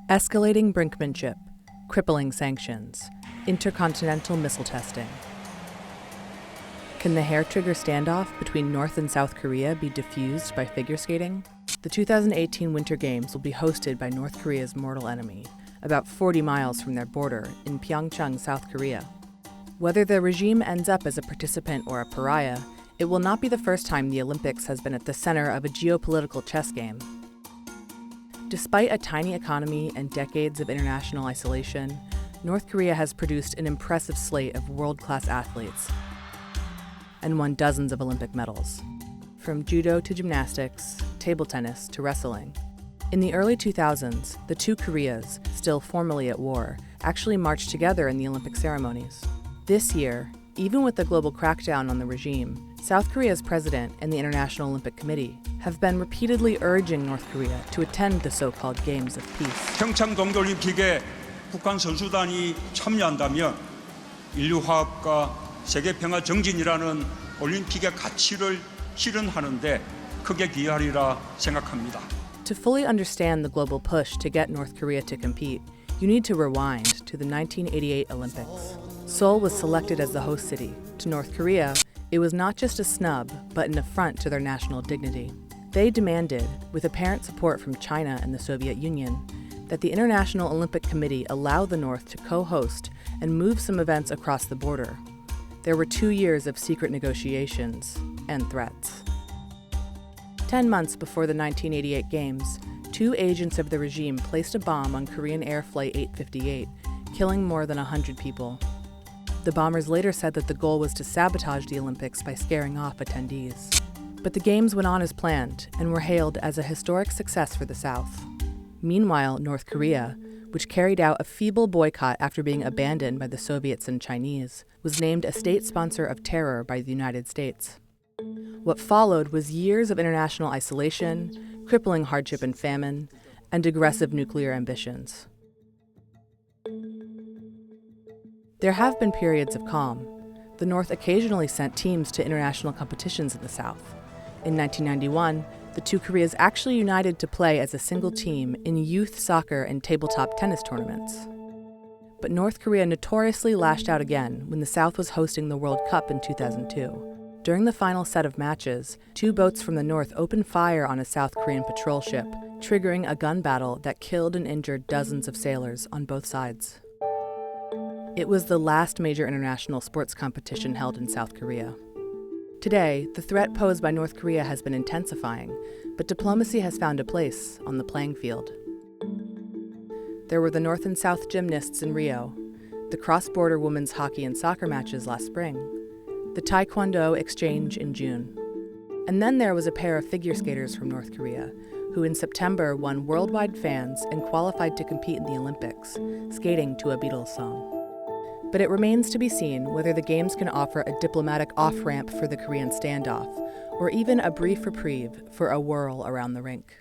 Escalating brinkmanship, crippling sanctions, intercontinental missile testing. Can the hair-trigger standoff between North and South Korea be diffused by figure skating? The 2018 Winter Games will be hosted by North Korea's mortal enemy, about 40 miles from their border in Pyeongchang, South Korea. Whether the regime ends up as a participant or a pariah, it will not be the first time the Olympics has been at the center of a geopolitical chess game. Despite a tiny economy and decades of international isolation, North Korea has produced an impressive slate of world-class athletes and won dozens of Olympic medals, from judo to gymnastics, table tennis to wrestling. In the early 2000s, the two Koreas, still formally at war, actually marched together in the Olympic ceremonies. This year, even with the global crackdown on the regime, South Korea's president and the International Olympic Committee have been repeatedly urging North Korea to attend the so-called Games of Peace. 평창 동계올림픽에 북한 선수단이 참여한다면 인류화합과 세계평화 정진이라는 올림픽의 가치를 실현하는데 크게 기여하리라 생각합니다. To fully understand the global push to get North Korea to compete, you need to rewind to the 1988 Olympics. Seoul was selected as the host city. To North Korea, it was not just a snub, but an affront to their national dignity. They demanded, with apparent support from China and the Soviet Union, that the International Olympic Committee allow the North to co-host and move some events across the border. There were 2 years of secret negotiations and threats. 10 months before the 1988 Games, 2 agents of the regime placed a bomb on Korean Air Flight 858, killing more than 100 people. The bombers later said that the goal was to sabotage the Olympics by scaring off attendees. But the Games went on as planned and were hailed as a historic success for the South. Meanwhile, North Korea, which carried out a feeble boycott after being abandoned by the Soviets and Chinese, was named a state sponsor of terror by the United States. What followed was years of international isolation, crippling hardship and famine, and aggressive nuclear ambitions. There have been periods of calm. The North occasionally sent teams to international competitions in the South. In 1991, the two Koreas actually united to play as a single team in youth soccer and tabletop tennis tournaments. But North Korea notoriously lashed out again when the South was hosting the World Cup in 2002. During the final set of matches, 2 boats from the North opened fire on a South Korean patrol ship, triggering a gun battle that killed and injured dozens of sailors on both sides. It was the last major international sports competition held in South Korea. Today, the threat posed by North Korea has been intensifying, but diplomacy has found a place on the playing field. There were the North and South gymnasts in Rio, the cross-border women's hockey and soccer matches last spring, the Taekwondo exchange in June. And then there was a pair of figure skaters from North Korea, who in September won worldwide fans and qualified to compete in the Olympics, skating to a Beatles song. But it remains to be seen whether the Games can offer a diplomatic off-ramp for the Korean standoff, or even a brief reprieve for a whirl around the rink.